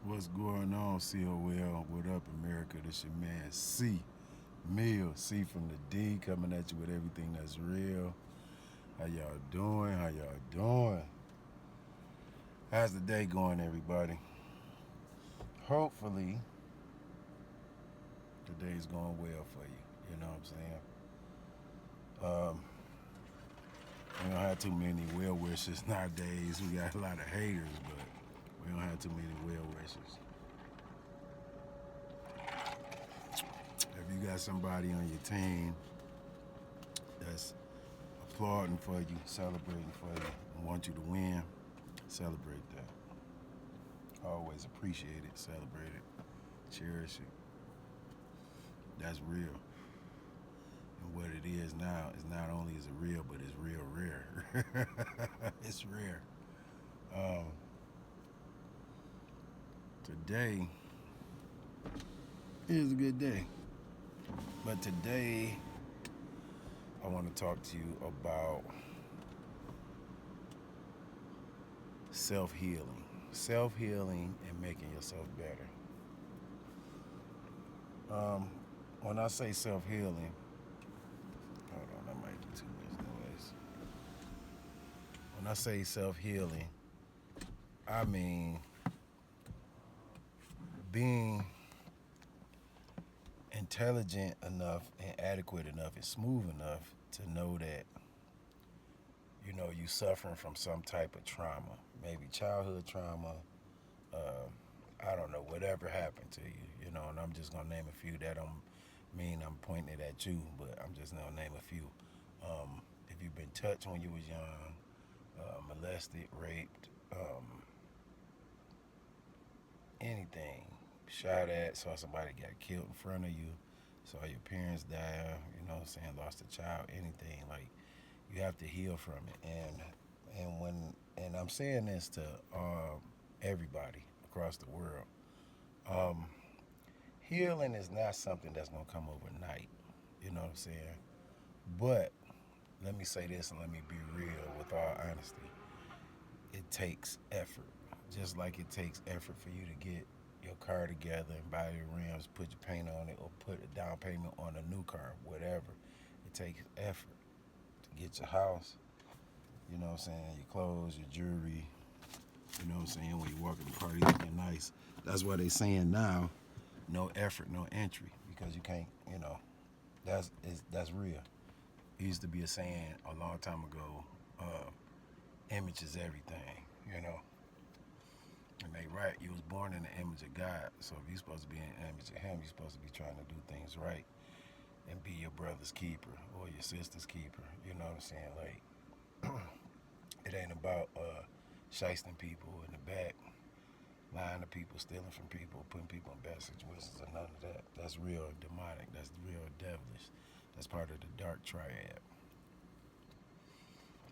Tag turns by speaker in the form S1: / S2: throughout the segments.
S1: What's going on, COL? What up, America? This your man C. Mill, C from the D, coming at you with everything that's real. How y'all doing? How y'all doing? How's the day going, everybody? Hopefully, the day's going well for you. You know what I'm saying? We don't have too many well wishes nowadays. We got a lot of haters, but we don't have too many well wishes. If you got somebody on your team that's applauding for you, celebrating for you, and want you to win, celebrate that. Always appreciate it, celebrate it, cherish it. That's real. And what it is now is not only is it real, but it's real rare. It's rare. Um, Today is a good day. But today, I want to talk to you about self healing. Self healing and making yourself better. Um, when I say self healing, hold on, I might do too much noise. When I say self healing, I mean being intelligent enough and adequate enough and smooth enough to know that you suffering from some type of trauma, maybe childhood trauma. Uh, I don't know, whatever happened to you, and I'm just gonna name a few. That don't mean I'm pointing it at you, but I'm just gonna name a few. If you've been touched when you was young, molested, raped, anything, shot at, saw somebody get killed in front of you, saw your parents die, lost a child, anything, like, you have to heal from it. And I'm saying this to everybody across the world. Um, Healing is not something that's gonna come overnight. You know what I'm saying? But let me say this and let me be real with all honesty. It takes effort. Just like it takes effort for you to get your car together and buy your rims, put your paint on it, or put a down payment on a new car, whatever. It takes effort to get your house, your clothes, your jewelry, when you walk in the car, you looking nice. That's why they saying now, no effort, no entry, because you can't, that's real. It used to be a saying a long time ago, image is everything, you know. And they right, you was born in the image of God. So if you're supposed to be in the image of him, you're supposed to be trying to do things right and be your brother's keeper or your sister's keeper. You know what I'm saying? Like, it ain't about shysting people in the back, lying to people, stealing from people, putting people in bad situations, or none of that. That's real demonic. That's real devilish. That's part of the dark triad.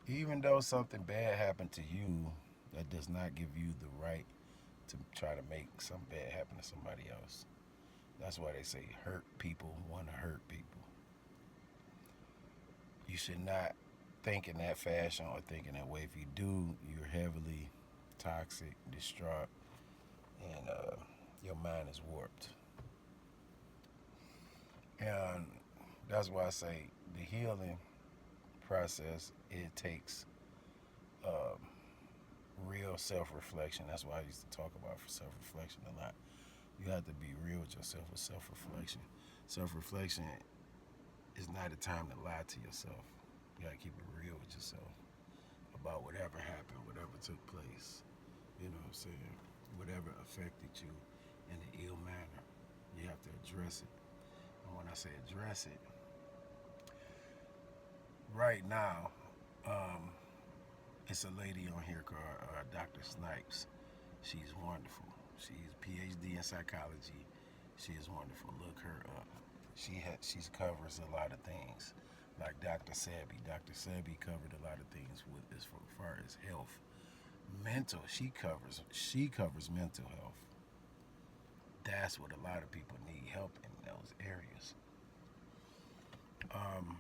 S1: Even though something bad happened to you, that does not give you the right to try to make something bad happen to somebody else. That's why they say hurt people want to hurt people. You should not think in that fashion or think in that way. If you do, you're heavily toxic, distraught, and your mind is warped. And that's why I say the healing process, it takes um, real self-reflection. That's why I used to talk about self-reflection a lot. You have to be real with yourself with self-reflection. Self-reflection is not a time to lie to yourself. You gotta keep it real with yourself about whatever happened, whatever took place. You know what I'm saying? Whatever affected you in an ill manner, you have to address it. And when I say address it, right now, um, it's a lady on here called Dr. Snipes. She's wonderful. She's PhD in psychology. She is wonderful. Look her up. She covers a lot of things, like Dr. Sebi. Dr. Sebi covered a lot of things with as far as health, mental. She covers mental health. That's what a lot of people need help in those areas. Um,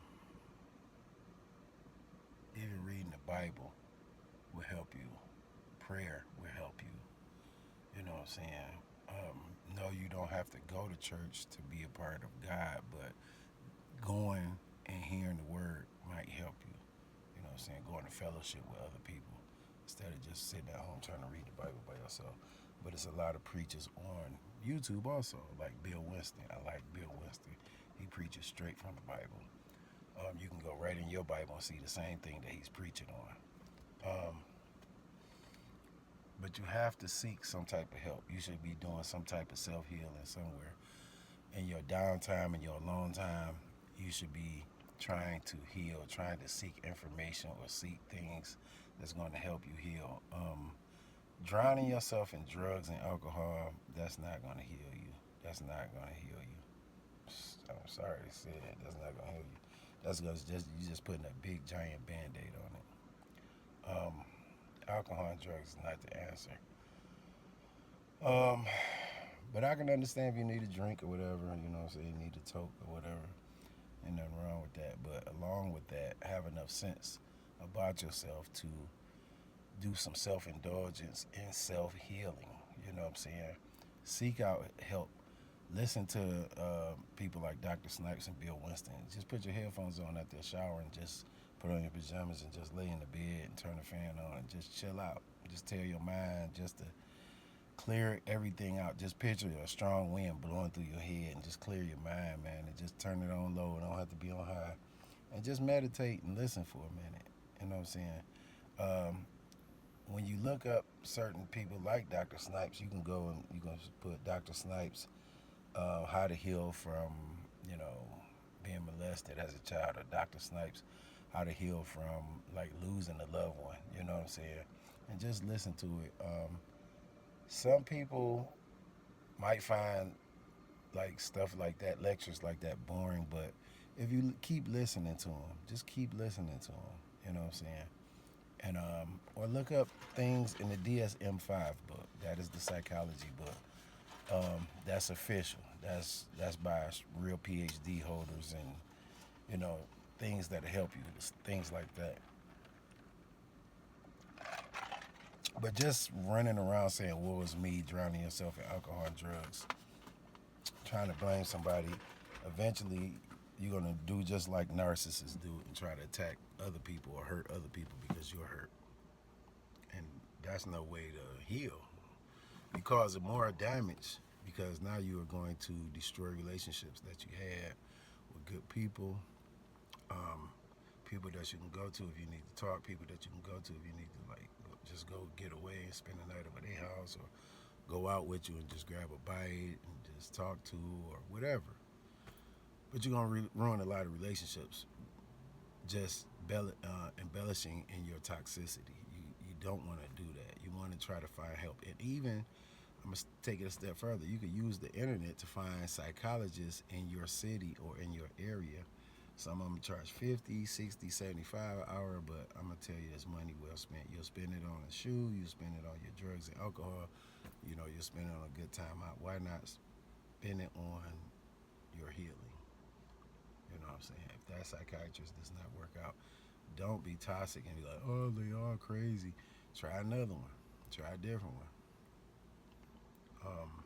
S1: Even reading the Bible will help you. Prayer will help you. You know what I'm saying? No, you don't have to go to church to be a part of God, but going and hearing the word might help you. You know what I'm saying? Going to fellowship with other people instead of just sitting at home trying to read the Bible by yourself. But it's a lot of preachers on YouTube also, like Bill Winston. I like Bill Winston. He preaches straight from the Bible. You can go right in your Bible and see the same thing that he's preaching on. Um, but you have to seek some type of help. You should be doing some type of self healing somewhere. In your downtime, in your alone time, you should be trying to heal, trying to seek information or seek things that's going to help you heal. Drowning yourself in drugs and alcohol, that's not going to heal you. That's not going to heal you. I'm sorry to say that. That's not going to heal you. That's because you just putting a big giant band-aid on it. Um, Alcohol and drugs is not the answer. Um, but I can understand if you need a drink or whatever, you know what I'm saying, you need a toke or whatever. Ain't nothing wrong with that. But along with that, have enough sense about yourself to do some self indulgence and self healing. You know what I'm saying? Seek out help. Listen to people like Dr. Snipes and Bill Winston. Just put your headphones on after a shower and just put on your pajamas and just lay in the bed and turn the fan on and just chill out. Just tell your mind just to clear everything out. Just picture a strong wind blowing through your head and just clear your mind, man, and just turn it on low. It don't have to be on high. And just meditate and listen for a minute. You know what I'm saying? Um, when you look up certain people like Dr. Snipes, you can go and you can put Dr. Snipes, how to heal from, you know, being molested as a child, or Dr. Snipes, how to heal from like losing a loved one. You know what I'm saying? And just listen to it. Some people might find like stuff like that, lectures like that, boring. But if you keep listening to them, just keep listening to them. You know what I'm saying? And or look up things in the DSM-5 book. That is the psychology book. That's official. That's by real PhD holders, and you know things that help you, things like that. But just running around saying "woe is me," drowning yourself in alcohol and drugs, trying to blame somebody, eventually you're gonna do just like narcissists do and try to attack other people or hurt other people because you're hurt. And that's no way to heal. You cause more damage because now you are going to destroy relationships that you had with good people, um, people that you can go to if you need to talk, people that you can go to if you need to like just go get away and spend the night over their house, or go out with you and just grab a bite and just talk to, or whatever. But you're gonna ruin a lot of relationships just embellishing in your toxicity. You don't want to do that. You want to try to find help, and even I'm gonna take it a step further. You could use the internet to find psychologists in your city or in your area. Some of them charge 50, 60, 75 an hour, but I'm gonna tell you it's money well spent. You'll spend it on a shoe, you spend it on your drugs and alcohol, you know, you'll spend it on a good time out. Why not spend it on your healing? You know what I'm saying? If that psychiatrist does not work out, don't be toxic and be like, oh, they all crazy. Try another one. Try a different one. Um,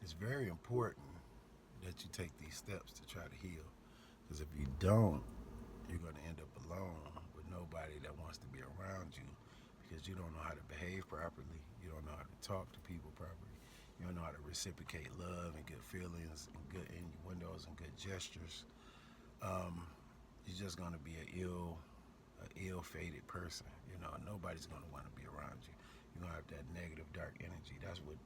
S1: it's very important that you take these steps to try to heal. Because if you don't, you're going to end up alone with nobody that wants to be around you, because you don't know how to behave properly. You don't know how to talk to people properly. You don't know how to reciprocate love and good feelings and good innuendos and good gestures. Um, you're just going to be a ill-fated person. You know, nobody's going to want to be around you. You're going to have that negative, dark energy. That's what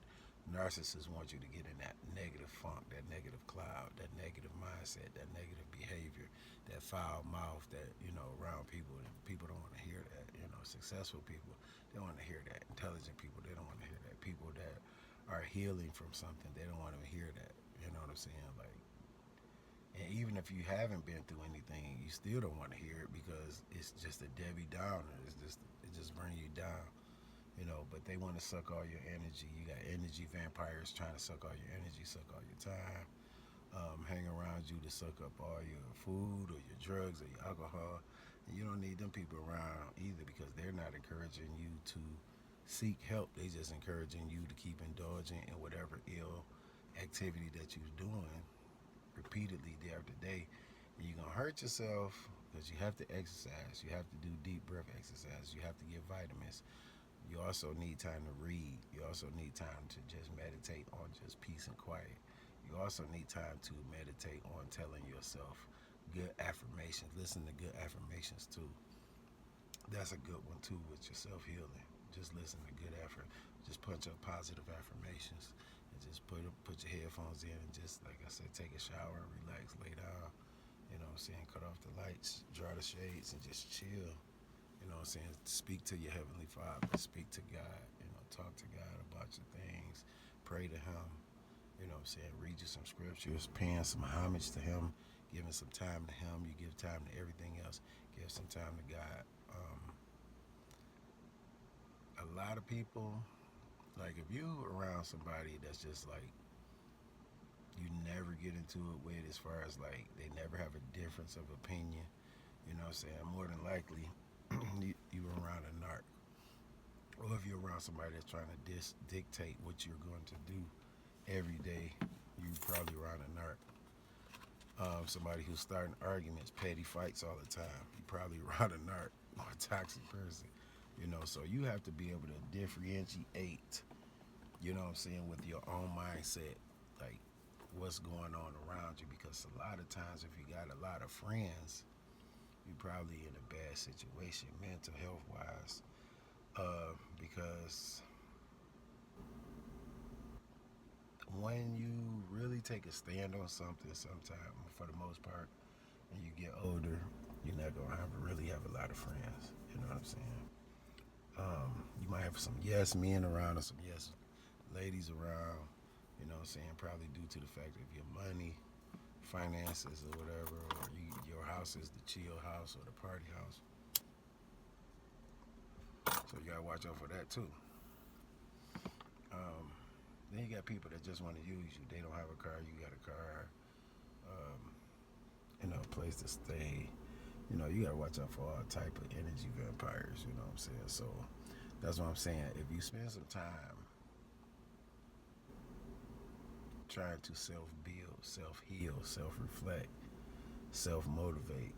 S1: narcissists want you to get in, that negative funk, that negative cloud, that negative mindset, that negative behavior, that foul mouth that, you know, around people. And people don't want to hear that. You know, successful people, they don't want to hear that. Intelligent people, they don't want to hear that. People that are healing from something, they don't want to hear that. You know what I'm saying? Like, and even if you haven't been through anything, you still don't want to hear it because it's just a Debbie Downer. It just brings you down, you know. But they want to suck all your energy. You got energy vampires trying to suck all your energy, suck all your time, hang around you to suck up all your food or your drugs or your alcohol. And you don't need them people around either, because they're not encouraging you to seek help. They just encouraging you to keep indulging in whatever ill activity that you're doing repeatedly day after day. And you're gonna hurt yourself because you have to exercise. You have to do deep breath exercise. You have to get vitamins. You also need time to read. You also need time to just meditate on just peace and quiet. You also need time to meditate on telling yourself good affirmations. Listen to good affirmations too. That's a good one too with your self healing. Just listen to good effort. Just punch up positive affirmations and just put your headphones in and just like I said, take a shower and relax, lay down. You know what I'm saying? Cut off the lights, draw the shades, and just chill. You know what I'm saying? Speak to your Heavenly Father. Speak to God. You know, talk to God about your things. Pray to Him. You know what I'm saying? Read you some scriptures. Paying some homage to Him. Giving some time to Him. You give time to everything else. Give some time to God. A lot of people, like if you around somebody that's just like, you never get into it with as far as like, they never have a difference of opinion. You know what I'm saying? More than likely, you around a narc. Or if you're around somebody that's trying to dictate what you're going to do every day, you probably around a narc. Somebody who's starting arguments, petty fights all the time, you probably around a narc or a toxic person. You know, so you have to be able to differentiate, you know what I'm saying, with your own mindset, like what's going on around you. Because a lot of times, if you got a lot of friends, you're probably in a bad situation, mental health wise, because when you really take a stand on something sometime, for the most part, and you get older, you're not gonna really have a lot of friends. You know what I'm saying? You might have some yes men around or some yes ladies around. You know what I'm saying? Probably due to the fact of your money, finances, or whatever, or your house is the chill house or the party house. So you gotta watch out for that too. Um, then you got people that just want to use you. They don't have a car, you got a car. Um, you know, a place to stay. You know, you gotta watch out for all type of energy vampires. You know what I'm saying? So that's what I'm saying. If you spend some time trying to self-build, self-heal, self-reflect, self-motivate,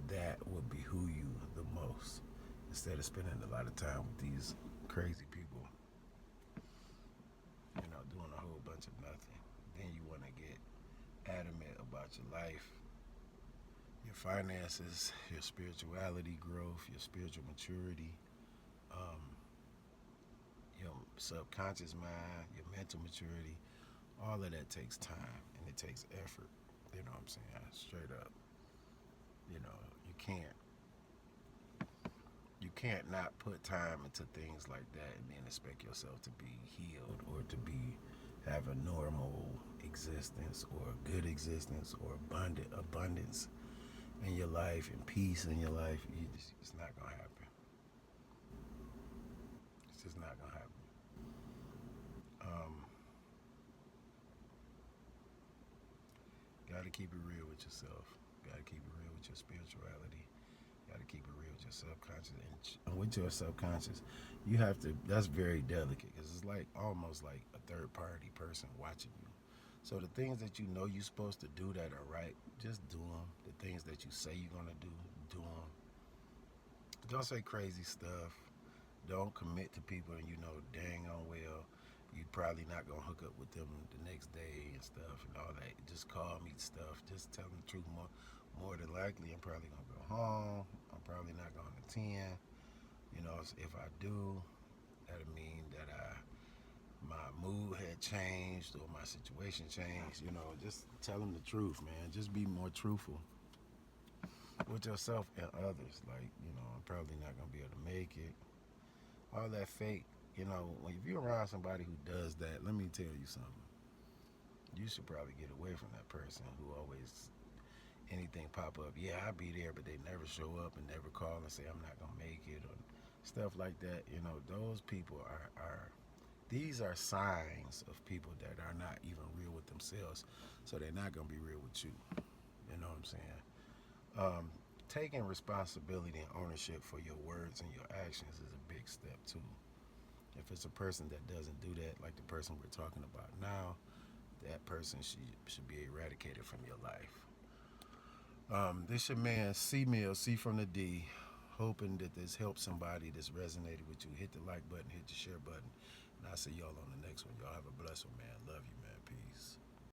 S1: that would behoove you the most. Instead of spending a lot of time with these crazy people, you know, doing a whole bunch of nothing. Then you want to get adamant about your life, your finances, your spirituality growth, your spiritual maturity, um, your subconscious mind, your mental maturity. All of that takes time and it takes effort. You know what I'm saying? Straight up. You know, you can't not put time into things like that and then expect yourself to be healed or to be have a normal existence or a good existence or abundance in your life and peace in your life. It's not gonna happen. It's just not gonna happen. Um, gotta keep it real with yourself. Gotta keep it real with your spirituality. Gotta keep it real with your subconscious. And with your subconscious, you have to. That's very delicate because it's like almost like a third party person watching you. So the things that you know you're supposed to do that are right, just do them. The things that you say you're gonna do them. Don't say crazy stuff. Don't commit to people and you know dang on well you probably not gonna hook up with them the next day and stuff and all that. Just call me stuff. Just tell them the truth. More than likely, I'm probably gonna go home. I'm probably not gonna attend. You know, if I do, that'll mean that my mood had changed or my situation changed. You know, just tell them the truth, man. Just be more truthful with yourself and others. Like, you know, I'm probably not gonna be able to make it. All that fake, you know, if you're around somebody who does that, let me tell you something. You should probably get away from that person who always anything pop up. Yeah, I'll be there, but they never show up and never call and say I'm not gonna make it or stuff like that. You know, those people are these are signs of people that are not even real with themselves, so they're not gonna be real with you. You know what I'm saying? Taking responsibility and ownership for your words and your actions is a big step too. If it's a person that doesn't do that, like the person we're talking about now, that person should be eradicated from your life. This your man C Mill, C from the D, hoping that this helps somebody that's resonated with you. Hit the like button, hit the share button, and I'll see y'all on the next one. Y'all have a blessed one, man. Love you, man. Peace.